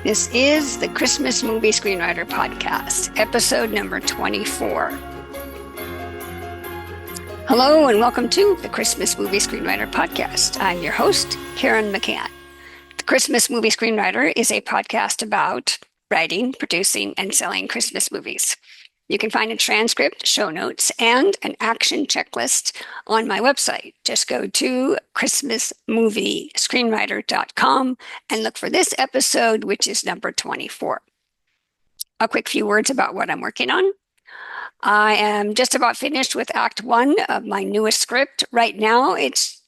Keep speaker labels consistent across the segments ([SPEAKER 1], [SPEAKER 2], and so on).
[SPEAKER 1] This is the Christmas Movie Screenwriter Podcast, episode number 24. Hello and welcome to the Christmas Movie Screenwriter Podcast. I'm your host, Karen McCann. The Christmas Movie Screenwriter is a podcast about writing, producing, and selling Christmas movies. You can find a transcript, show notes, and an action checklist on my website. Just go to christmasmoviescreenwriter.com and look for this episode, which is number 24. A quick few words about what I'm working on. I am just about finished with Act 1 of my newest script. Right now, it's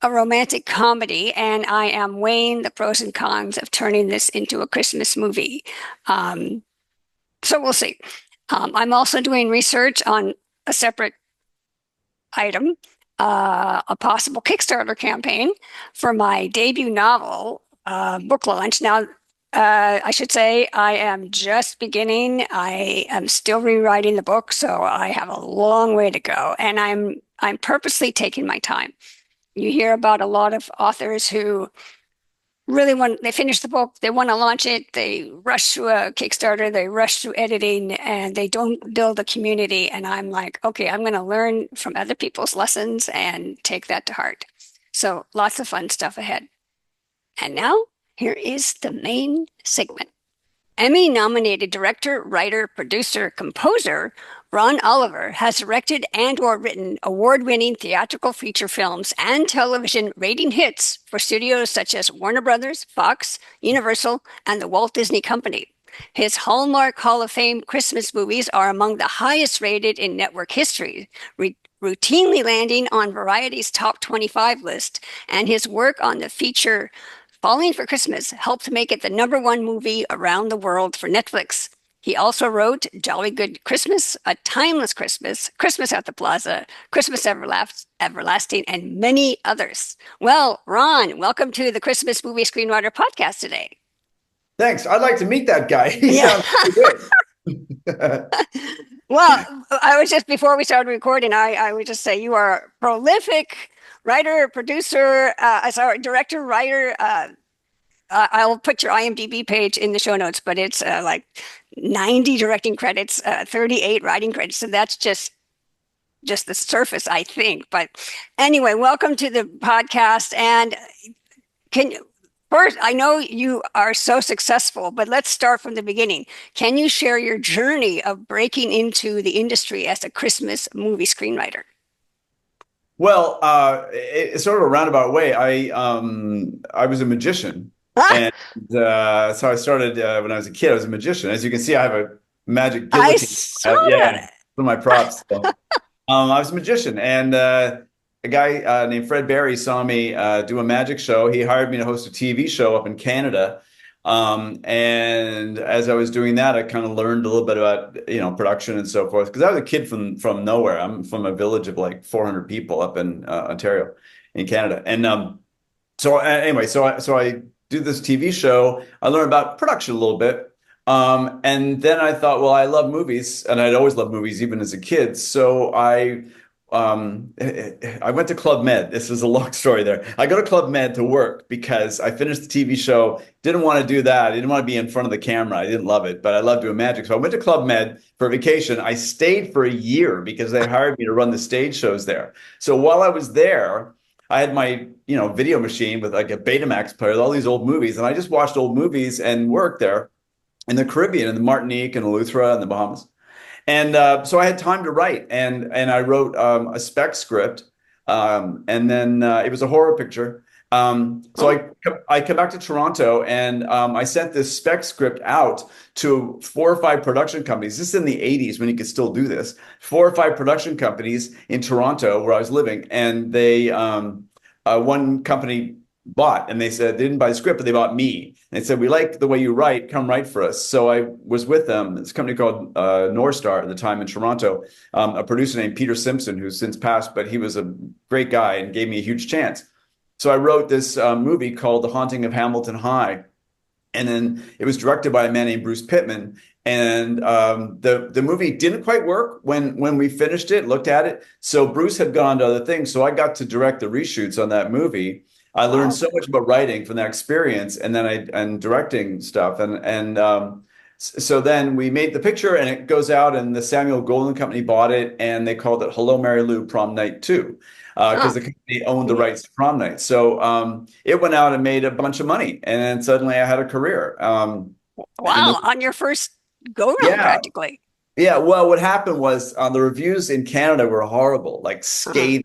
[SPEAKER 1] a romantic comedy, and I am weighing the pros and cons of turning this into a Christmas movie. So we'll see. I'm also doing research on a separate item, a possible Kickstarter campaign for my debut novel, book launch. Now, I should say I am just beginning. I am still rewriting the book, so I have a long way to go, and I'm purposely taking my time. You hear about a lot of authors who really they finish the book, they want to launch it, they rush through a Kickstarter, they rush through editing, and they don't build a community. And I'm like, okay, I'm going to learn from other people's lessons and take that to heart. So lots of fun stuff ahead. And now, here is the main segment. Emmy-nominated director, writer, producer, composer Ron Oliver has directed and/or written award-winning theatrical feature films and television rating hits for studios such as Warner Brothers, Fox, Universal, and the Walt Disney Company. His Hallmark Hall of Fame Christmas movies are among the highest rated in network history, routinely landing on Variety's top 25 list, and his work on the feature Falling for Christmas helped make it the #1 movie around the world for Netflix. He also wrote Jolly Good Christmas, A Timeless Christmas, Christmas at the Plaza, Christmas Everlasting, and many others. Well, Ron, welcome to the Christmas Movie Screenwriter Podcast today.
[SPEAKER 2] Thanks. I'd like to meet that guy. He sounds pretty good.
[SPEAKER 1] Well, before we started recording, I would just say you are a prolific writer, producer, director, writer. I'll put your IMDb page in the show notes, but it's like 90 directing credits, 38 writing credits. So that's just the surface, I think. But anyway, welcome to the podcast. And first, I know you are so successful, but let's start from the beginning. Can you share your journey of breaking into the industry as a Christmas movie screenwriter?
[SPEAKER 2] Well, it's sort of a roundabout way. I was a magician. And so I started when I was a kid. I was a magician. As you can see, I have a magic guillotine.
[SPEAKER 1] I saw that.
[SPEAKER 2] Some of my props. So, I was a magician, and a guy named Fred Barry saw me do a magic show. He hired me to host a TV show up in Canada. And as I was doing that, I kind of learned a little bit about, production and so forth. Because I was a kid from nowhere. I'm from a village of like 400 people up in Ontario, in Canada. And so I do this TV show. I learned about production a little bit. And then I thought, well, I love movies, and I'd always loved movies, even as a kid. So I went to Club Med. This is a long story there. I go to Club Med to work because I finished the TV show, didn't want to do that. I didn't want to be in front of the camera. I didn't love it, but I loved doing magic. So I went to Club Med for vacation. I stayed for a year because they hired me to run the stage shows there. So while I was there, I had my, video machine with like a Betamax player with all these old movies. And I just watched old movies and worked there in the Caribbean, in the Martinique and Eleuthera and the Bahamas. And so I had time to write, and I wrote a spec script, and then it was a horror picture. So I come back to Toronto, and I sent this spec script out to 4 or 5 production companies. This is in the 80s when you could still do this. 4 or 5 production companies in Toronto where I was living, and they one company bought, and they said they didn't buy the script, but they bought me. And they said, we like the way you write, come write for us. So I was with them. It's a company called North Star at the time in Toronto, a producer named Peter Simpson, who's since passed, but he was a great guy and gave me a huge chance. So I wrote this movie called The Haunting of Hamilton High. And then it was directed by a man named Bruce Pittman. And the movie didn't quite work when we finished it, looked at it. So Bruce had gone to other things. So I got to direct the reshoots on that movie. I learned
[SPEAKER 1] Wow.
[SPEAKER 2] so much about writing from that experience, and then and directing stuff, so then we made the picture, and it goes out, and the Samuel Goldwyn Company bought it, and they called it Hello, Mary Lou Prom Night 2, because
[SPEAKER 1] Oh,
[SPEAKER 2] the company owned the rights to Prom Night. So it went out and made a bunch of money, and then suddenly I had a career. And
[SPEAKER 1] wow. On your first go round,
[SPEAKER 2] yeah,
[SPEAKER 1] practically.
[SPEAKER 2] yeah. Well, what happened was the reviews in Canada were horrible, like
[SPEAKER 1] Uh-huh.
[SPEAKER 2] scathing.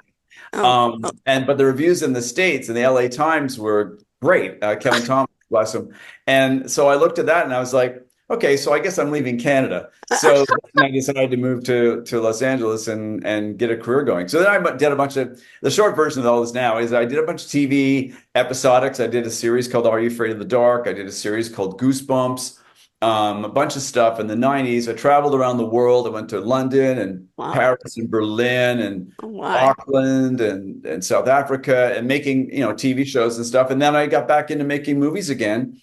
[SPEAKER 1] Oh, oh,
[SPEAKER 2] But the reviews in the States and the LA Times were great. Kevin Thomas, bless him. And so I looked at that and I was like, okay, so I guess I'm leaving Canada. So then I decided to move to Los Angeles and get a career going. So then I did a bunch of the short version of all this now is I did a bunch of TV episodics. I did a series called Are You Afraid of the Dark? I did a series called Goosebumps. A bunch of stuff in the 90s. I traveled around the world. I went to London and
[SPEAKER 1] wow.
[SPEAKER 2] Paris and Berlin and
[SPEAKER 1] Oh, my.
[SPEAKER 2] Auckland and South Africa and making, TV shows and stuff. And then I got back into making movies again.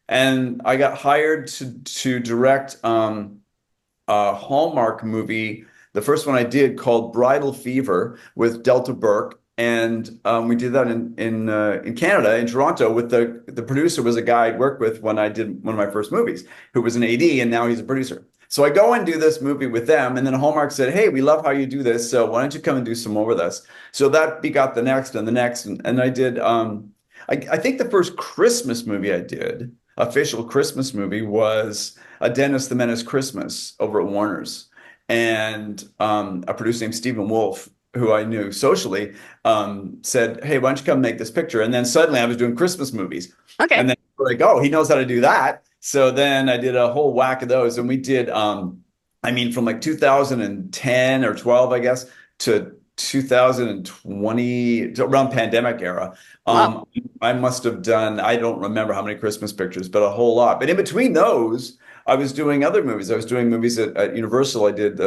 [SPEAKER 2] And I got hired to direct a Hallmark movie, the first one I did called Bridal Fever with Delta Burke. And we did that in Canada, in Toronto, with the producer was a guy I'd worked with when I did one of my first movies, who was an AD, and now he's a producer. So I go and do this movie with them, and then Hallmark said, "Hey, we love how you do this, so why don't you come and do some more with us?" So that begot the next and the next, and I did. I think the first Christmas movie I did, official Christmas movie, was a Dennis the Menace Christmas over at Warner's, and a producer named Stephen Wolf, who I knew socially, said, "Hey, why don't you come make this picture?" And then suddenly I was doing Christmas movies.
[SPEAKER 1] Okay.
[SPEAKER 2] And then we're like, "Oh, he knows how to do that." So then I did a whole whack of those. And we did, I mean, from like 2010 or 12, I guess, to 2020, to around pandemic era.
[SPEAKER 1] Wow.
[SPEAKER 2] Um, I must have done, I don't remember how many Christmas pictures, but a whole lot. But in between those, I was doing other movies. I was doing movies at Universal. I did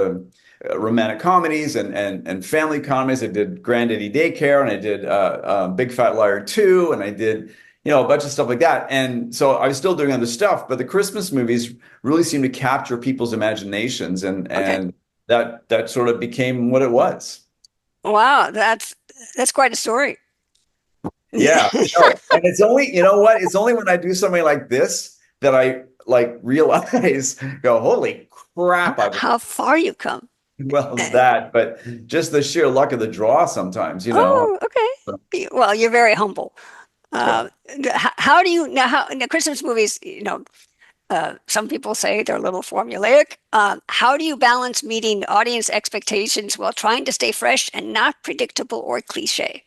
[SPEAKER 2] romantic comedies and family comedies. I did Granddaddy Daycare, and I did Big Fat Liar 2, and I did a bunch of stuff like that. And so I was still doing other stuff, but the Christmas movies really seemed to capture people's imaginations, and
[SPEAKER 1] Okay.
[SPEAKER 2] that sort of became what it was.
[SPEAKER 1] Wow. That's quite a story.
[SPEAKER 2] Yeah, no. And it's only, you know what? It's only when I do something like this that I like realize, go, holy crap, I've
[SPEAKER 1] How far you come.
[SPEAKER 2] well as that, but just the sheer luck of the draw sometimes.
[SPEAKER 1] Oh, okay. Well, you're very humble.
[SPEAKER 2] Yeah.
[SPEAKER 1] How do you now? How in the Christmas movies? Some people say they're a little formulaic. How do you balance meeting audience expectations while trying to stay fresh and not predictable or cliche?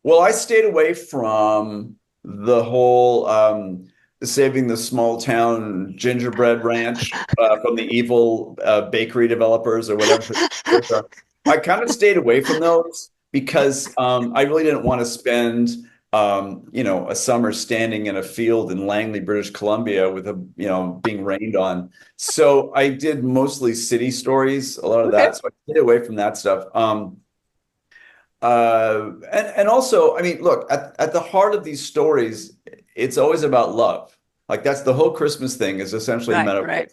[SPEAKER 2] Well, I stayed away from the whole saving the small town gingerbread ranch from the evil bakery developers or whatever. I kind of stayed away from those because I really didn't want to spend a summer standing in a field in Langley, British Columbia with being rained on. So I did mostly city stories, a lot of
[SPEAKER 1] Okay.
[SPEAKER 2] that. So I stayed away from that stuff. And also, I mean, look, at the heart of these stories, it's always about love. Like that's the whole Christmas thing is essentially a
[SPEAKER 1] Right,
[SPEAKER 2] metaphor.
[SPEAKER 1] right,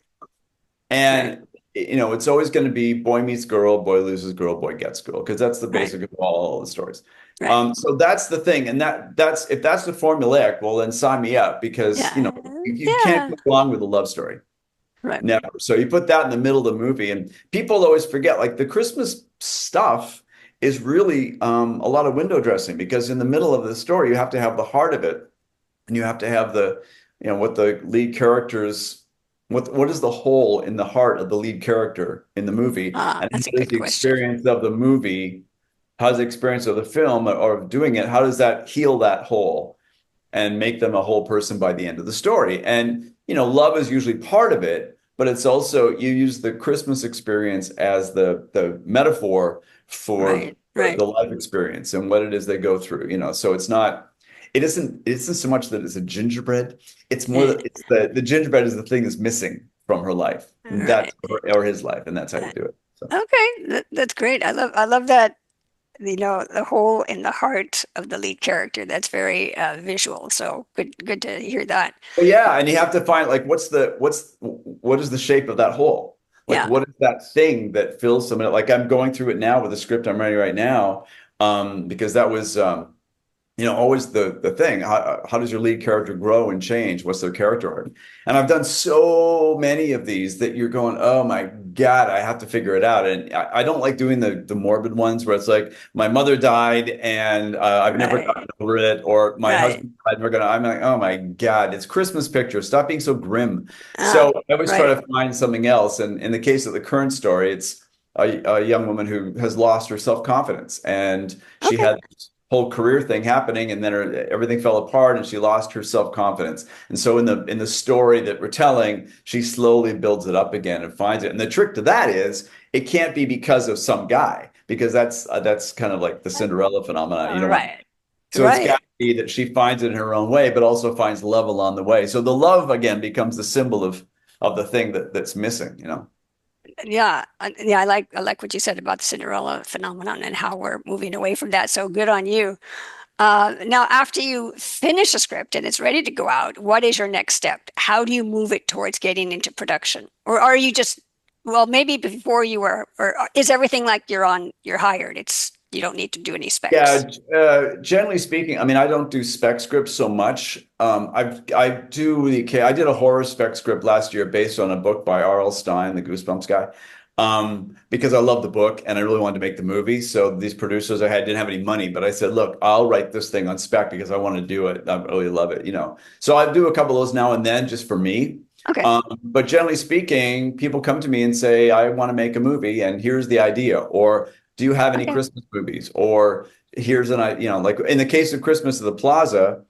[SPEAKER 1] right,
[SPEAKER 2] And it's always going to be boy meets girl, boy loses girl, boy gets girl, because that's the
[SPEAKER 1] right,
[SPEAKER 2] basic of all the stories.
[SPEAKER 1] right.
[SPEAKER 2] So that's the thing, and that's if that's the formulaic, well then sign me up because
[SPEAKER 1] Yeah,
[SPEAKER 2] you can't
[SPEAKER 1] yeah,
[SPEAKER 2] go along with a love story.
[SPEAKER 1] right,
[SPEAKER 2] Never. So you put that in the middle of the movie, and people always forget like the Christmas stuff is really a lot of window dressing because in the middle of the story you have to have the heart of it, and you have to have what the lead characters what is the hole in the heart of the lead character in the movie, and
[SPEAKER 1] That's a
[SPEAKER 2] how does
[SPEAKER 1] good
[SPEAKER 2] the
[SPEAKER 1] question.
[SPEAKER 2] experience of the movie, how's the experience of the film or doing it, how does that heal that hole and make them a whole person by the end of the story. And, love is usually part of it, but it's also you use the Christmas experience as the metaphor for
[SPEAKER 1] Right, right,
[SPEAKER 2] the life experience and what it is they go through. So it isn't so much that it's a gingerbread. It's more
[SPEAKER 1] eh,
[SPEAKER 2] that it's the gingerbread is the thing that's missing from her life. And that's
[SPEAKER 1] right.
[SPEAKER 2] or his life, and that's how you do it. So
[SPEAKER 1] Okay, that's great. I love that. The whole in the heart of the lead character. That's very visual. So good to hear that.
[SPEAKER 2] Well, yeah, and you have to find like what is the shape of that hole? Like
[SPEAKER 1] Yeah.
[SPEAKER 2] what is that thing that fills some of it? Like I'm going through it now with the script I'm writing right now, because that was always the thing. How does your lead character grow and change? What's their character arc? And I've done so many of these that you're going, oh my God, I have to figure it out. And I don't like doing the morbid ones where it's like my mother died and I've never
[SPEAKER 1] Right.
[SPEAKER 2] gotten over it, or my
[SPEAKER 1] Right.
[SPEAKER 2] husband died. I'm like, oh my God, it's Christmas picture. Stop being so grim.
[SPEAKER 1] Ah,
[SPEAKER 2] So I always try
[SPEAKER 1] right.
[SPEAKER 2] to find something else. And in the case of the current story, it's a young woman who has lost her self-confidence, and she
[SPEAKER 1] Okay.
[SPEAKER 2] had whole career thing happening, and then everything fell apart and she lost her self-confidence. And so in the story that we're telling, she slowly builds it up again and finds it. And the trick to that is it can't be because of some guy, because that's kind of like the Cinderella phenomenon. You don't want.
[SPEAKER 1] Right.
[SPEAKER 2] So it's got
[SPEAKER 1] Right.
[SPEAKER 2] to be that she finds it in her own way, but also finds love along the way. So the love again becomes the symbol of the thing that's missing.
[SPEAKER 1] Yeah. Yeah. I like what you said about the Cinderella phenomenon and how we're moving away from that. So good on you. Now, after you finish a script and it's ready to go out, what is your next step? How do you move it towards getting into production? Or are you just, well, maybe before you were, or is everything like you're hired? It's, you don't need to do any specs.
[SPEAKER 2] Yeah, generally speaking, I mean, I don't do spec scripts so much. I did a horror spec script last year based on a book by R.L. Stine, the Goosebumps guy, because I love the book and I really wanted to make the movie. So these producers I had didn't have any money, but I said, look, I'll write this thing on spec because I want to do it. I really love it. So I do a couple of those now and then just for me.
[SPEAKER 1] Okay.
[SPEAKER 2] But generally speaking, people come to me and say, I want to make a movie and here's the idea, or do you have any
[SPEAKER 1] Okay.
[SPEAKER 2] Christmas movies? Or here's like in the case of Christmas at the Plaza,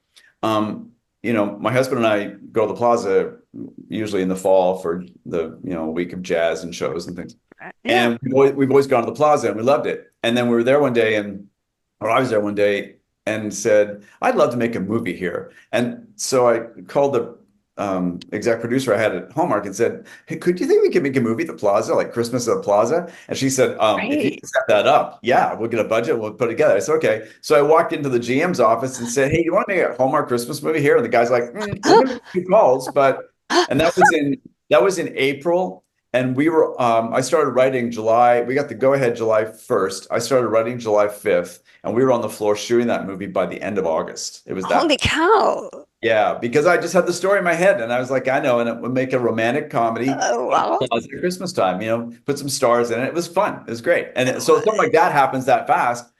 [SPEAKER 2] my husband and I go to the Plaza usually in the fall for the, week of jazz and shows and things.
[SPEAKER 1] Yeah.
[SPEAKER 2] And we've always gone to the Plaza and we loved it. And then we were there one day or I was there one day and said, I'd love to make a movie here. And so I called the exec producer I had at Hallmark and said, hey, could you think we could make a movie at the Plaza, like Christmas at the Plaza? And she said, if you
[SPEAKER 1] Great.
[SPEAKER 2] can set that up, yeah, we'll get a budget, we'll put it together. I said, okay. So I walked into the GM's office and said, hey, you want to make a Hallmark Christmas movie here? And the guy's like, we're gonna make 2 calls, and that was in April. And I started writing July. We got the go-ahead July 1st. I started writing July 5th, and we were on the floor shooting that movie by the end of August. It was that.
[SPEAKER 1] Holy cow.
[SPEAKER 2] Yeah, because I just had the story in my head and I was like, I know, and it would make a romantic comedy
[SPEAKER 1] Oh, wow.
[SPEAKER 2] at Christmas time, put some stars in it. It was fun. It was great. So something like that happens that fast,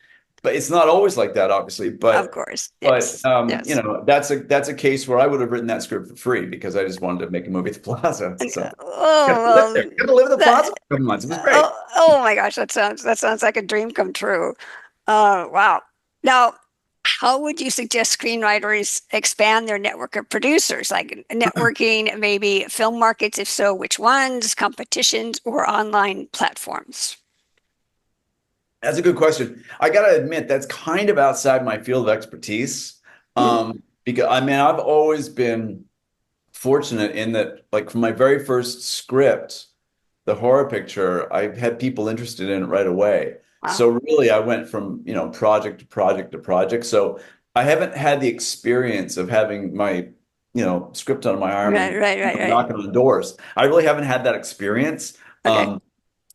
[SPEAKER 2] but it's not always like that, obviously.
[SPEAKER 1] Of
[SPEAKER 2] But
[SPEAKER 1] course.
[SPEAKER 2] but
[SPEAKER 1] Yes. Yes.
[SPEAKER 2] that's a case where I would have written that script for free because I just wanted to make a movie at the Plaza. So got to live
[SPEAKER 1] Oh,
[SPEAKER 2] there.
[SPEAKER 1] well,
[SPEAKER 2] Got to live at the Plaza
[SPEAKER 1] that,
[SPEAKER 2] for a couple months. It was great.
[SPEAKER 1] oh my gosh, that sounds like a dream come true. Wow. Now, how would you suggest screenwriters expand their network of producers, like networking, maybe film markets? If so, which ones, competitions, or online platforms?
[SPEAKER 2] That's a good question. I got to admit, that's kind of outside my field of expertise.
[SPEAKER 1] Hmm.
[SPEAKER 2] Because I mean, I've always been fortunate in that, like, from my very first script, the horror picture, I had people interested in it right away.
[SPEAKER 1] Wow.
[SPEAKER 2] So really, I went from, project to project to project. So I haven't had the experience of having my, script on my arm
[SPEAKER 1] Right,
[SPEAKER 2] and
[SPEAKER 1] right, right, right.
[SPEAKER 2] knocking on doors. I really haven't had that experience.
[SPEAKER 1] Okay.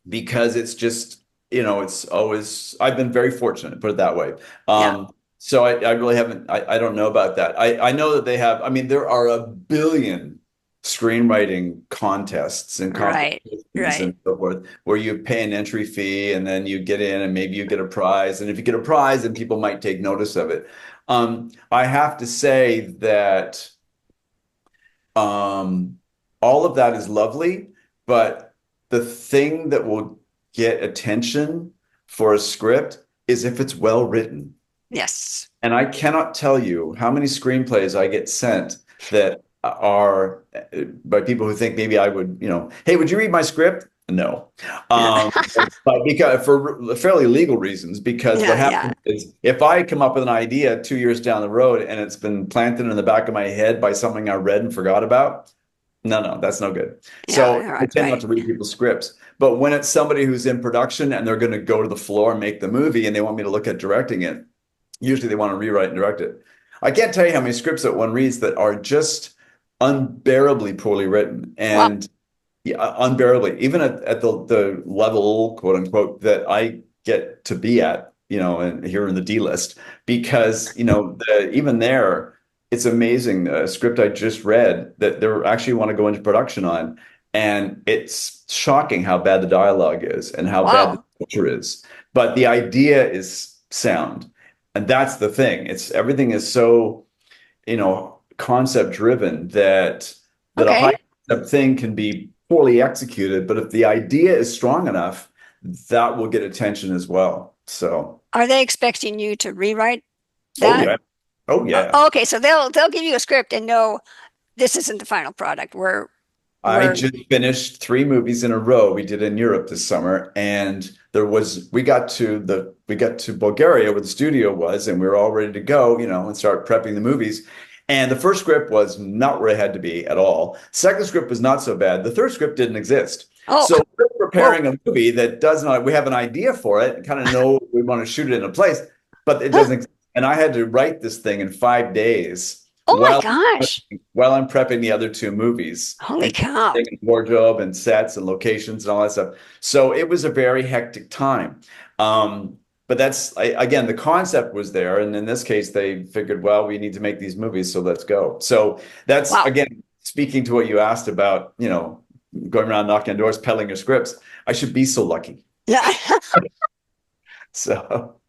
[SPEAKER 2] Because it's just, it's always, I've been very fortunate, put it that way.
[SPEAKER 1] Yeah.
[SPEAKER 2] So I really haven't, I don't know about that. I know that they have, I mean, there are a billion screenwriting contests and
[SPEAKER 1] Right.
[SPEAKER 2] competitions
[SPEAKER 1] Right.
[SPEAKER 2] and so forth, where you pay an entry fee and then you get in and maybe you get a prize. And if you get a prize, then people might take notice of it. I have to say that um, all of that is lovely, but the thing that will get attention for a script is if it's well written.
[SPEAKER 1] Yes.
[SPEAKER 2] And I cannot tell you how many screenplays I get sent that are by people who think maybe I would, hey, would you read my script? No. But because for fairly legal reasons, because what
[SPEAKER 1] Yeah. Yeah.
[SPEAKER 2] happens is if I come up with an idea 2 years down the road and it's been planted in the back of my head by something I read and forgot about, no, that's no good. So
[SPEAKER 1] Yeah.
[SPEAKER 2] I
[SPEAKER 1] Right.
[SPEAKER 2] tend not
[SPEAKER 1] Right.
[SPEAKER 2] to read people's scripts. But when it's somebody who's in production and they're going to go to the floor and make the movie and they want me to look at directing it, usually they want to rewrite and direct it. I can't tell you how many scripts that one reads that are just unbearably poorly written
[SPEAKER 1] Wow.
[SPEAKER 2] and unbearably, even at the level, quote unquote, that I get to be at. and here in the D list because, even there, it's amazing. The script I just read that they actually want to go into production on, and it's shocking how bad the dialogue is and how bad the
[SPEAKER 1] Wow.
[SPEAKER 2] picture is. But the idea is sound, and that's the thing. It's everything is so, concept driven that a high
[SPEAKER 1] Okay.
[SPEAKER 2] concept thing can be poorly executed, but if the idea is strong enough, that will get attention as well. So,
[SPEAKER 1] Are they expecting you to rewrite
[SPEAKER 2] oh
[SPEAKER 1] that?
[SPEAKER 2] yeah, oh yeah.
[SPEAKER 1] Okay, so they'll give you a script and know this isn't the final product.
[SPEAKER 2] I
[SPEAKER 1] We're
[SPEAKER 2] just finished 3 movies in a row we did in Europe this summer, and we got to Bulgaria where the studio was, and we were all ready to go, and start prepping the movies. And the first script was not where it had to be at all. Second script was not so bad. The third script didn't exist.
[SPEAKER 1] oh
[SPEAKER 2] So we're
[SPEAKER 1] whoa.
[SPEAKER 2] preparing a movie that does not, we have an idea for it and kind of know we want to shoot it in a place, but it doesn't exist. And I had to write this thing in 5 days
[SPEAKER 1] Oh my
[SPEAKER 2] while
[SPEAKER 1] gosh.
[SPEAKER 2] while I'm prepping the other 2 movies
[SPEAKER 1] Holy
[SPEAKER 2] and
[SPEAKER 1] cow.
[SPEAKER 2] taking wardrobe and sets and locations and all that stuff. So it was a very hectic time. But again, the concept was there. And in this case, they figured, well, we need to make these movies, so let's go. So that's,
[SPEAKER 1] Wow.
[SPEAKER 2] again, speaking to what you asked about, going around knocking on doors, peddling your scripts. I should be so lucky.
[SPEAKER 1] Yeah.
[SPEAKER 2] So,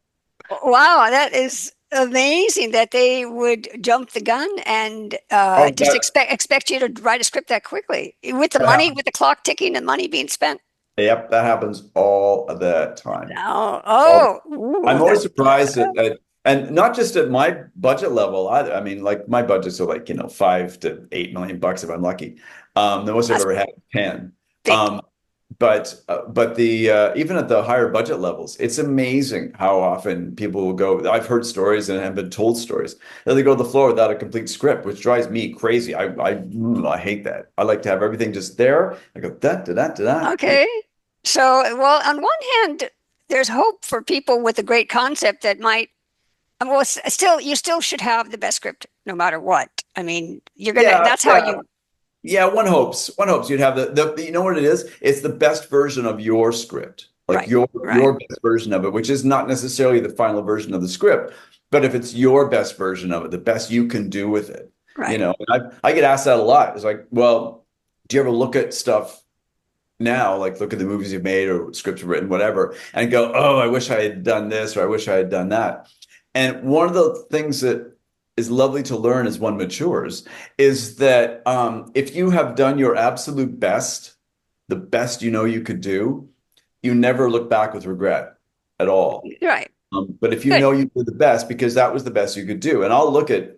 [SPEAKER 1] Wow, that is amazing that they would jump the gun and
[SPEAKER 2] oh,
[SPEAKER 1] just expect you to write a script that quickly with the money,
[SPEAKER 2] that,
[SPEAKER 1] with the clock ticking and money being spent.
[SPEAKER 2] yep, that happens all the time.
[SPEAKER 1] Oh,
[SPEAKER 2] All
[SPEAKER 1] oh, ooh,
[SPEAKER 2] I'm always
[SPEAKER 1] that,
[SPEAKER 2] surprised and not just at my budget level either. I mean, like my budgets are like, 5 to 8 million bucks if I'm lucky. The most I've
[SPEAKER 1] that's
[SPEAKER 2] ever had is 10.
[SPEAKER 1] big.
[SPEAKER 2] Um, but the even at the higher budget levels, it's amazing how often people will go. I've heard stories and have been told stories that they go to the floor without a complete script, which drives me crazy. I hate that. I like to have everything just there. I go da da da da da.
[SPEAKER 1] Okay. So, well, on one hand, there's hope for people with a great concept that might, well, still, you still should have the best script no matter what. I mean,
[SPEAKER 2] Yeah,
[SPEAKER 1] that's how
[SPEAKER 2] yeah.
[SPEAKER 1] you,
[SPEAKER 2] Yeah, one hopes you'd have you know what it is? It's the best version of your script, like
[SPEAKER 1] right,
[SPEAKER 2] your
[SPEAKER 1] right,
[SPEAKER 2] best version of it, which is not necessarily the final version of the script, but if it's your best version of it, the best you can do with it,
[SPEAKER 1] right.
[SPEAKER 2] And I get asked that a lot. It's like, well, do you ever look at stuff now, like look at the movies you've made or scripts you've written, whatever, and go, oh, I wish I had done this or I wish I had done that. And one of the things that is lovely to learn as one matures is that if you have done your absolute best, the best you could do, you never look back with regret at all.
[SPEAKER 1] Right.
[SPEAKER 2] But if you
[SPEAKER 1] Good.
[SPEAKER 2] know you did the best because that was the best you could do, and I'll look at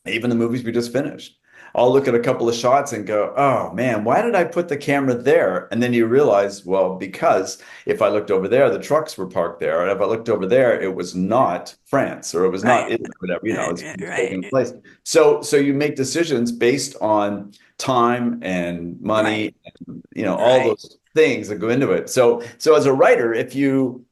[SPEAKER 2] even the movies we just finished. I'll look at a couple of shots and go, oh man, why did I put the camera there? And then you realize, well, because if I looked over there, the trucks were parked there. And if I looked over there, it was not France or it was not
[SPEAKER 1] Right.
[SPEAKER 2] Italy, whatever, it's taking
[SPEAKER 1] Right.
[SPEAKER 2] place. So you make decisions based on time and
[SPEAKER 1] Right.
[SPEAKER 2] money, and, all
[SPEAKER 1] Right.
[SPEAKER 2] those things that go into it. So as a writer, if you've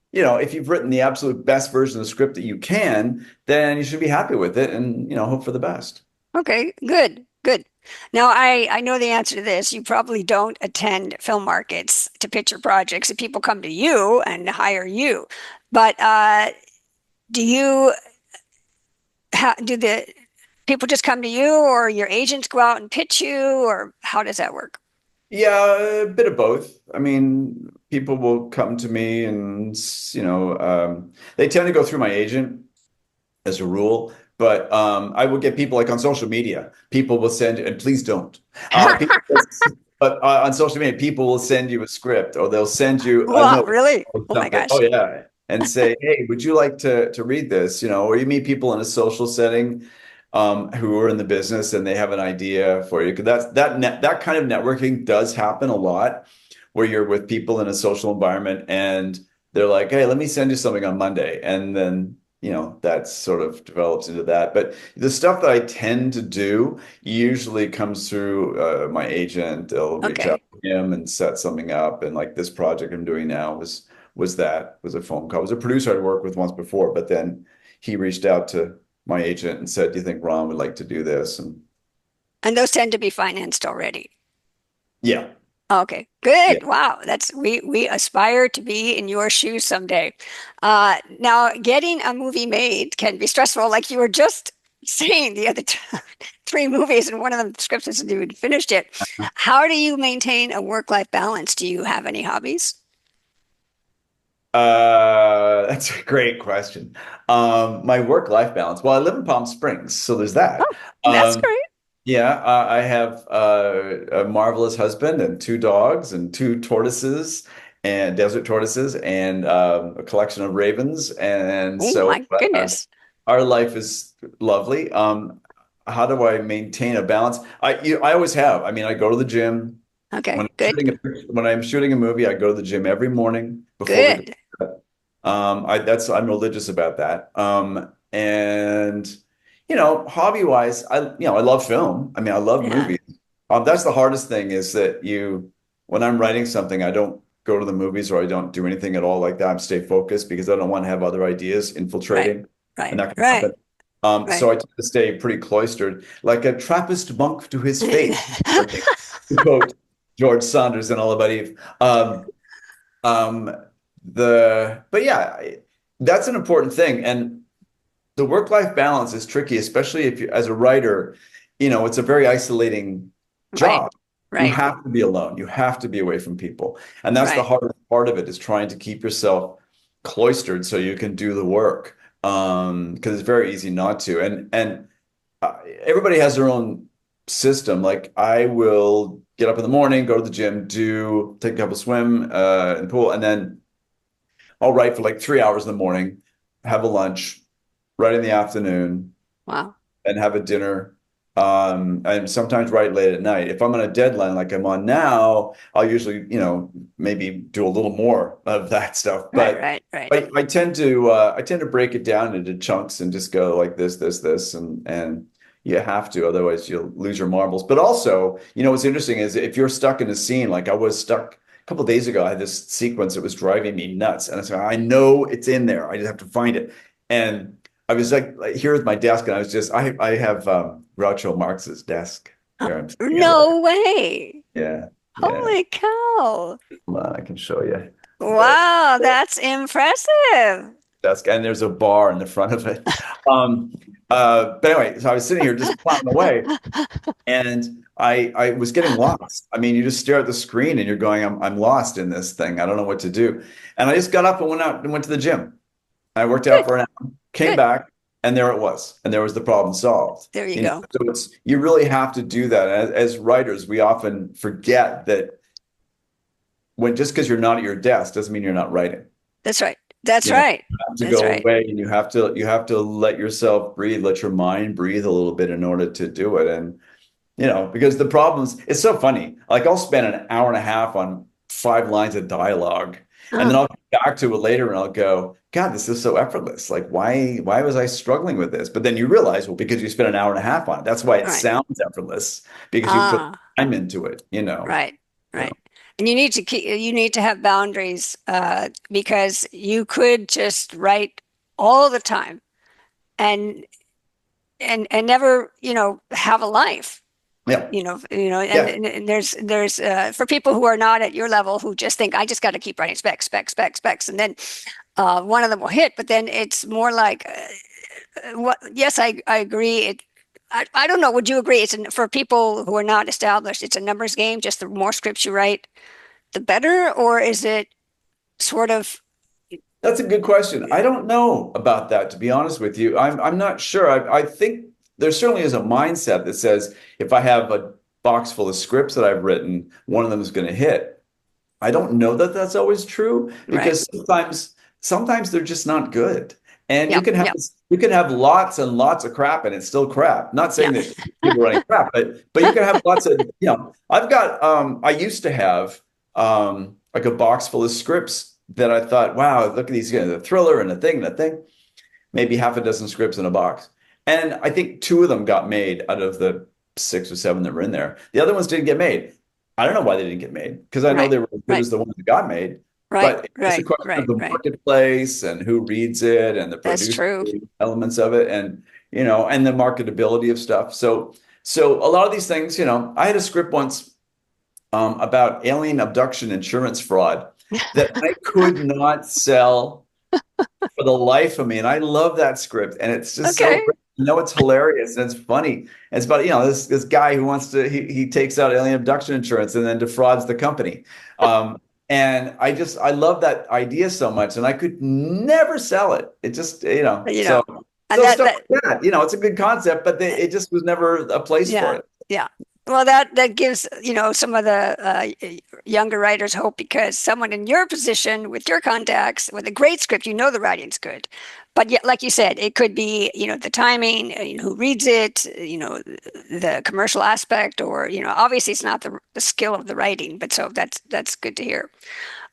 [SPEAKER 2] written the absolute best version of the script that you can, then you should be happy with it and, hope for the best.
[SPEAKER 1] Okay. Good. Good. Now, I know the answer to this. You probably don't attend film markets to pitch your projects, and people come to you and hire you. But do you do the people just come to you, or your agents go out and pitch you, or how does that work?
[SPEAKER 2] Yeah, a bit of both. I mean, people will come to me and, they tend to go through my agent as a rule, but I will get people like on social media. People will send, and please don't. But on social media, people will send you a script or they'll send you a
[SPEAKER 1] Wow,
[SPEAKER 2] note
[SPEAKER 1] really?
[SPEAKER 2] or
[SPEAKER 1] Oh my
[SPEAKER 2] something. Oh
[SPEAKER 1] gosh.
[SPEAKER 2] yeah, and say, hey, would you like to read this? Or you meet people in a social setting who are in the business and they have an idea for you. Because that kind of networking does happen a lot, where you're with people in a social environment and they're like, hey, let me send you something on Monday, and then that sort of develops into that. But the stuff that I tend to do usually comes through my agent. They'll reach out
[SPEAKER 1] Okay.
[SPEAKER 2] to him and set something up. And like this project I'm doing now was a phone call. It was a producer I'd worked with once before, but then he reached out to my agent and said, "Do you think Ron would like to do this?" And
[SPEAKER 1] And those tend to be financed already.
[SPEAKER 2] yeah,
[SPEAKER 1] Okay,
[SPEAKER 2] Yeah.
[SPEAKER 1] good. Wow, that's we aspire to be in your shoes someday. Now, getting a movie made can be stressful, like you were just saying the other three movies, and one of them scripts isn't even finished yet. How do you maintain a work-life balance? Do you have any hobbies?
[SPEAKER 2] That's a great question. My work-life balance. Well, I live in Palm Springs, so there's that.
[SPEAKER 1] Oh, that's
[SPEAKER 2] Um,
[SPEAKER 1] great.
[SPEAKER 2] yeah, I have a marvelous husband and two dogs and two tortoises and desert tortoises and a collection of ravens. And
[SPEAKER 1] Oh
[SPEAKER 2] so
[SPEAKER 1] my goodness.
[SPEAKER 2] our life is lovely. How do I maintain a balance? I always have. I mean, I go to the gym.
[SPEAKER 1] Okay, good,
[SPEAKER 2] When I'm shooting a movie, I go to the gym every morning before we go
[SPEAKER 1] good.
[SPEAKER 2] to bed. I'm religious about that. And hobby wise, I love film. I mean, I love
[SPEAKER 1] Yeah,
[SPEAKER 2] movies. That's the hardest thing is that when I'm writing something, I don't go to the movies or I don't do anything at all like that. I stay focused because I don't want to have other ideas
[SPEAKER 1] right,
[SPEAKER 2] infiltrating, and
[SPEAKER 1] right,
[SPEAKER 2] that can
[SPEAKER 1] right,
[SPEAKER 2] happen. So
[SPEAKER 1] right.
[SPEAKER 2] I tend to stay pretty cloistered, like a Trappist monk to his faith, to quote George Saunders in All About Eve. Um, but yeah, that's an important thing. And the work-life balance is tricky, especially if you, as a writer, it's a very isolating
[SPEAKER 1] Right,
[SPEAKER 2] job. You
[SPEAKER 1] right,
[SPEAKER 2] have to be alone. You have to be away from people. And that's the
[SPEAKER 1] right.
[SPEAKER 2] hardest part of it is trying to keep yourself cloistered so you can do the work. Because it's very easy not to. And everybody has their own system. Like I will get up in the morning, go to the gym, take a couple swim in the pool, and then I'll write for like 3 hours in the morning, have a lunch, write in the afternoon,
[SPEAKER 1] Wow.
[SPEAKER 2] and have a dinner. And sometimes write late at night. If I'm on a deadline like I'm on now, I'll usually, maybe do a little more of that stuff.
[SPEAKER 1] Right,
[SPEAKER 2] But
[SPEAKER 1] right, right.
[SPEAKER 2] I tend to break it down into chunks and just go like this, and you have to, otherwise you'll lose your marbles. But also, what's interesting is if you're stuck in a scene, like I was stuck a couple of days ago, I had this sequence that was driving me nuts, and I said, I know it's in there. I just have to find it. And I was like here's my desk, and I have Groucho Marx's desk
[SPEAKER 1] Uh,
[SPEAKER 2] here. I'm sitting at right.
[SPEAKER 1] no way.
[SPEAKER 2] Yeah, yeah.
[SPEAKER 1] Holy cow.
[SPEAKER 2] Come on, I can show you the
[SPEAKER 1] Wow, that's impressive.
[SPEAKER 2] desk, and there's a bar in the front of it. Um, but anyway, so I was sitting here just plowing away, and I was getting lost. I mean, you just stare at the screen, and you're going, I'm lost in this thing. I don't know what to do. And I just got up and went out and went to the gym. I worked out
[SPEAKER 1] Good,
[SPEAKER 2] for an hour, came
[SPEAKER 1] good.
[SPEAKER 2] back, and there it was. And there was the problem solved.
[SPEAKER 1] There you go.
[SPEAKER 2] So you really have to do that. As writers, we often forget that just because you're not at your desk doesn't mean you're not writing.
[SPEAKER 1] That's right. That's
[SPEAKER 2] You know,
[SPEAKER 1] right.
[SPEAKER 2] you have to
[SPEAKER 1] That's
[SPEAKER 2] go
[SPEAKER 1] right.
[SPEAKER 2] away and you have to let yourself breathe, let your mind breathe a little bit in order to do it. And because the problems, it's so funny. Like I'll spend an hour and a half on 5 lines of dialogue, and then
[SPEAKER 1] Uh,
[SPEAKER 2] I'll come back to it later and I'll go, God, this is so effortless. Like, why was I struggling with this? But then you realize, well, because you spent an hour and a half on it. That's why it
[SPEAKER 1] right.
[SPEAKER 2] sounds effortless, because you put
[SPEAKER 1] Ah,
[SPEAKER 2] time into it.
[SPEAKER 1] right,
[SPEAKER 2] So,
[SPEAKER 1] right. And you need to have boundaries, because you could just write all the time and and never, have a life.
[SPEAKER 2] yeah, yeah,
[SPEAKER 1] And there's for people who are not at your level who just think I just got to keep writing specs, specs, specs, specs, and then one of them will hit. But then it's more like what? Yes, I agree. I don't know. Would you agree? For people who are not established, it's a numbers game. Just the more scripts you write, the better, or is it sort of
[SPEAKER 2] that's a good question. I don't know about that, to be honest with you. I'm not sure. I think there certainly is a mindset that says if I have a box full of scripts that I've written, one of them is going to hit. I don't know that that's always true
[SPEAKER 1] right?
[SPEAKER 2] because sometimes they're just not good. And you
[SPEAKER 1] Yep,
[SPEAKER 2] can have
[SPEAKER 1] yep,
[SPEAKER 2] lots and lots of crap and it's still crap. Not saying
[SPEAKER 1] yep.
[SPEAKER 2] that people are writing crap, but you can have lots of, I used to have like a box full of scripts that I thought, wow, look at these, the thriller and the thing, maybe half a dozen scripts in a box. And I think two of them got made out of the 6 or 7 that were in there. The other ones didn't get made. I don't know why they didn't get made because I know
[SPEAKER 1] Right,
[SPEAKER 2] they were as good
[SPEAKER 1] right,
[SPEAKER 2] as the ones that got made.
[SPEAKER 1] right,
[SPEAKER 2] But it's a
[SPEAKER 1] right,
[SPEAKER 2] question of
[SPEAKER 1] right,
[SPEAKER 2] the
[SPEAKER 1] right.
[SPEAKER 2] marketplace and who reads it and the
[SPEAKER 1] That's
[SPEAKER 2] producer
[SPEAKER 1] true.
[SPEAKER 2] elements of it and the marketability of stuff. So a lot of these things, I had a script once about alien abduction insurance fraud that I could not sell for the life of me. And I love that script. And it's just so
[SPEAKER 1] Okay.
[SPEAKER 2] great. It's hilarious and it's funny. And it's about, this guy who wants to, he takes out alien abduction insurance and then defrauds the company. And I love that idea so much. And I could never sell it. It just,
[SPEAKER 1] You
[SPEAKER 2] so,
[SPEAKER 1] know, and
[SPEAKER 2] so
[SPEAKER 1] that
[SPEAKER 2] stuff
[SPEAKER 1] that
[SPEAKER 2] like that, it's a good concept, but it just was never a place for
[SPEAKER 1] yeah,
[SPEAKER 2] it.
[SPEAKER 1] yeah. Well, that gives, some of the younger writers hope because someone in your position with your contacts with a great script, the writing's good. But yet, like you said, it could be, the timing, who reads it, the commercial aspect, or, obviously it's not the skill of the writing, but so that's good to hear.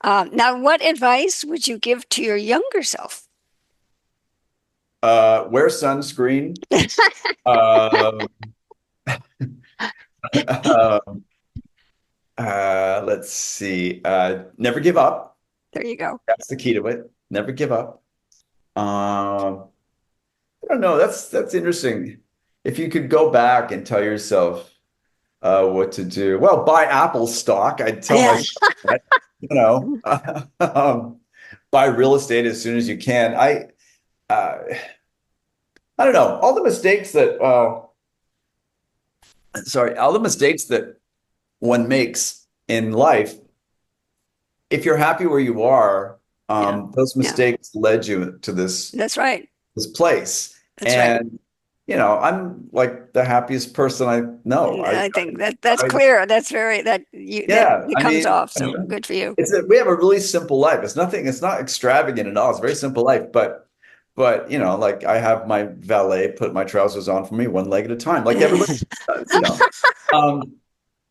[SPEAKER 1] Now, what advice would you give to your younger self?
[SPEAKER 2] Wear sunscreen. Uh, um, let's see. Never give up.
[SPEAKER 1] There you go.
[SPEAKER 2] That's the key to it. Never give up. Um, I don't know. That's interesting. If you could go back and tell yourself what to do, well, buy Apple stock. I'd tell
[SPEAKER 1] Yeah.
[SPEAKER 2] myself that, buy real estate as soon as you can. Uh, I don't know. All the mistakes that one makes in life, if you're happy where you are,
[SPEAKER 1] Yeah.
[SPEAKER 2] those
[SPEAKER 1] Yeah.
[SPEAKER 2] mistakes led you to
[SPEAKER 1] That's right.
[SPEAKER 2] this place.
[SPEAKER 1] That's right.
[SPEAKER 2] And I'm like the happiest person I know.
[SPEAKER 1] I think that's
[SPEAKER 2] I
[SPEAKER 1] clear. That's very that
[SPEAKER 2] yeah,
[SPEAKER 1] it comes off. So good for you.
[SPEAKER 2] we have a really simple life. It's not extravagant at all. It's a very simple life, but like I have my valet put my trousers on for me one leg at a time, like everybody does. Um,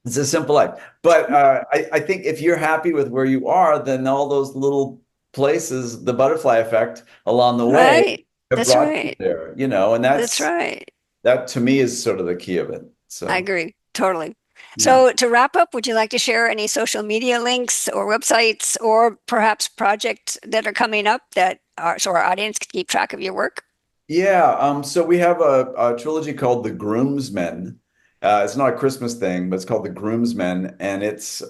[SPEAKER 2] it's a simple life. But I think if you're happy with where you are, then all those little places, the butterfly effect along the way,
[SPEAKER 1] Right.
[SPEAKER 2] have
[SPEAKER 1] That's
[SPEAKER 2] brought you
[SPEAKER 1] right.
[SPEAKER 2] there, and
[SPEAKER 1] That's right.
[SPEAKER 2] that to me is sort of the key of it.
[SPEAKER 1] I
[SPEAKER 2] So,
[SPEAKER 1] agree. Totally.
[SPEAKER 2] yeah.
[SPEAKER 1] So to wrap up, would you like to share any social media links or websites or perhaps projects that are coming up that are so our audience can keep track of your work?
[SPEAKER 2] Yeah, so we have a trilogy called The Groomsmen. It's not a Christmas thing, but it's called The Groomsmen, and it's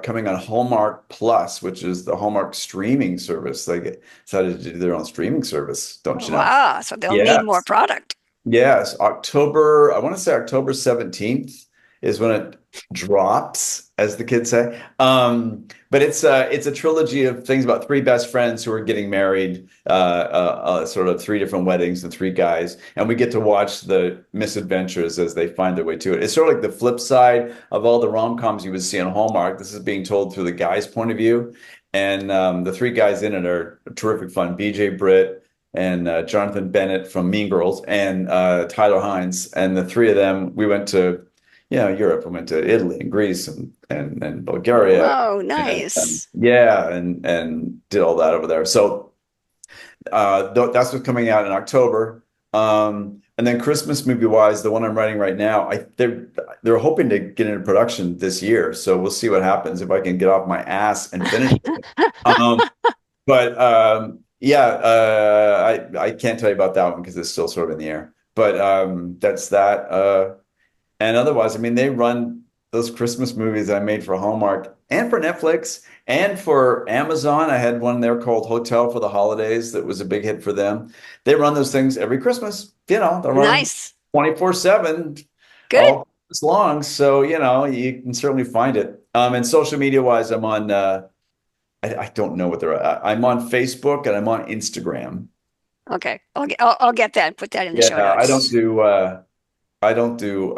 [SPEAKER 2] coming on Hallmark Plus, which is the Hallmark streaming service. They decided to do their own streaming service, don't you know?
[SPEAKER 1] Wow. So they'll need more
[SPEAKER 2] Yes.
[SPEAKER 1] product.
[SPEAKER 2] Yes, I want to say October 17th is when it drops, as the kids say. But it's a trilogy of things about three best friends who are getting married, sort of three different weddings and three guys, and we get to watch the misadventures as they find their way to it. It's sort of like the flip side of all the rom-coms you would see on Hallmark. This is being told through the guy's point of view, and the three guys in it are terrific fun. BJ Britt and Jonathan Bennett from Mean Girls, and Tyler Hines, and the three of them. We went to, Europe. We went to Italy and Greece and Bulgaria,
[SPEAKER 1] Oh,
[SPEAKER 2] and
[SPEAKER 1] nice.
[SPEAKER 2] yeah, and did all that over there. So that's what's coming out in October. And then Christmas movie wise, the one I'm writing right now, they're hoping to get into production this year. So we'll see what happens if I can get off my ass and finish it. Um, but yeah, I can't tell you about that one because it's still sort of in the air. But that's that. And otherwise, I mean, they run those Christmas movies I made for Hallmark and for Netflix and for Amazon. I had one there called Hotel for the Holidays that was a big hit for them. They run those things every Christmas. They'll run them
[SPEAKER 1] Nice.
[SPEAKER 2] 24/7
[SPEAKER 1] Good.
[SPEAKER 2] all Christmas long. So, you can certainly find it. And social media wise, I'm on I don't know what they're. I'm on Facebook and I'm on Instagram.
[SPEAKER 1] Okay. I'll get that. Put that in the show
[SPEAKER 2] Yeah,
[SPEAKER 1] notes.
[SPEAKER 2] I don't do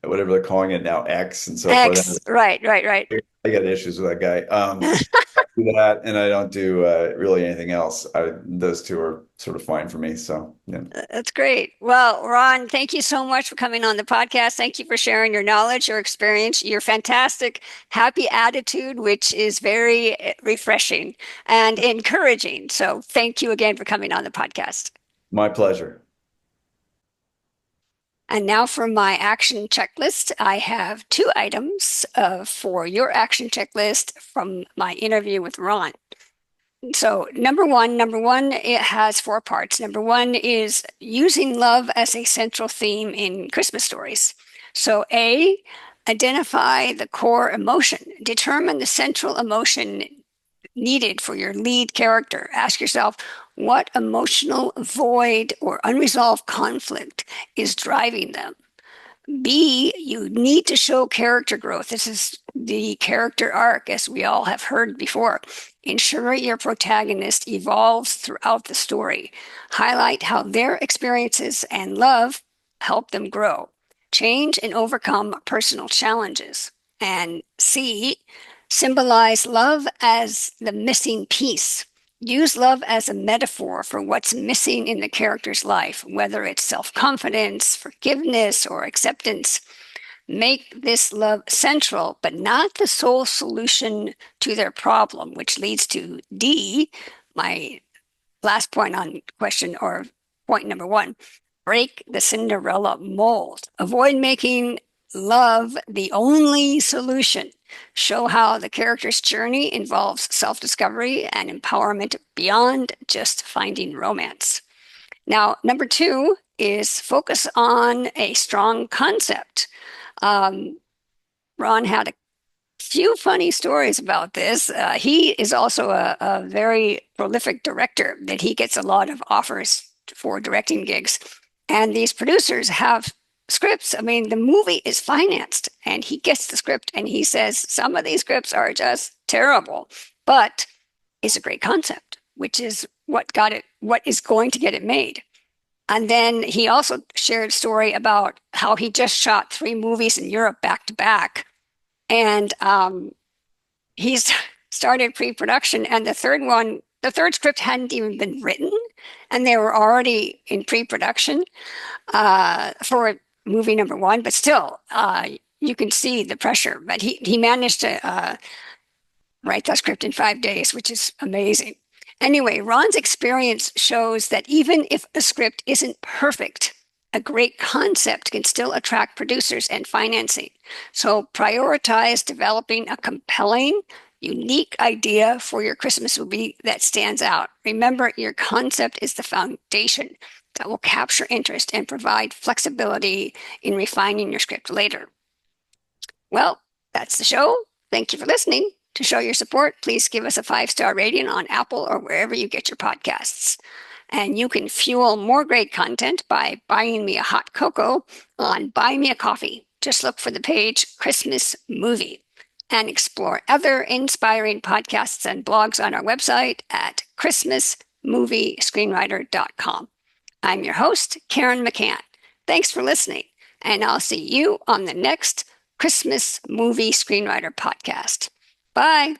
[SPEAKER 2] whatever they're calling it now, X and so forth.
[SPEAKER 1] X. Right, right, right.
[SPEAKER 2] I got issues with that guy. I do that, and I don't do really anything else. Those two are sort of fine for me. So yeah,
[SPEAKER 1] That's great. Well, Ron, thank you so much for coming on the podcast. Thank you for sharing your knowledge, your experience, your fantastic, happy attitude, which is very refreshing and encouraging. So, thank you again for coming on the podcast.
[SPEAKER 2] my pleasure.
[SPEAKER 1] And now for my action checklist, I have two items for your action checklist from my interview with Ron. So number one, it has four parts. Number one is using love as a central theme in Christmas stories. So identify the core emotion. Determine the central emotion needed for your lead character. Ask yourself, what emotional void or unresolved conflict is driving them? B, you need to show character growth. This is the character arc, as we all have heard before. Ensure your protagonist evolves throughout the story. Highlight how their experiences and love help them grow. Change and overcome personal challenges. And C, symbolize love as the missing piece. Use love as a metaphor for what's missing in the character's life, whether it's self-confidence, forgiveness, or acceptance. Make this love central, but not the sole solution to their problem, which leads to D, my last point on question or point number one. Break the Cinderella mold. Avoid making love the only solution. Show how the character's journey involves self-discovery and empowerment beyond just finding romance. Now, number two is focus on a strong concept. Ron had a few funny stories about this. He is also a very prolific director, that he gets a lot of offers for directing gigs. And these producers have scripts. I mean, the movie is financed, and he gets the script and he says, some of these scripts are just terrible, but it's a great concept, which is what is going to get it made. And then he also shared a story about how he just shot 3 movies in Europe back to back. And he's started pre-production, and the third script hadn't even been written, and they were already in pre-production for movie number 1. But still, you can see the pressure. But he managed to write that script in 5 days, which is amazing. Anyway, Ron's experience shows that even if a script isn't perfect, a great concept can still attract producers and financing. So prioritize developing a compelling, unique idea for your Christmas movie that stands out. Remember, your concept is the foundation that will capture interest and provide flexibility in refining your script later. Well, that's the show. Thank you for listening. To show your support, please give us a 5-star rating on Apple or wherever you get your podcasts. And you can fuel more great content by buying me a hot cocoa on Buy Me a Coffee. Just look for the page Christmas Movie, and explore other inspiring podcasts and blogs on our website at christmasmoviescreenwriter.com. I'm your host, Karen McCann. Thanks for listening, and I'll see you on the next Christmas Movie Screenwriter podcast. Bye.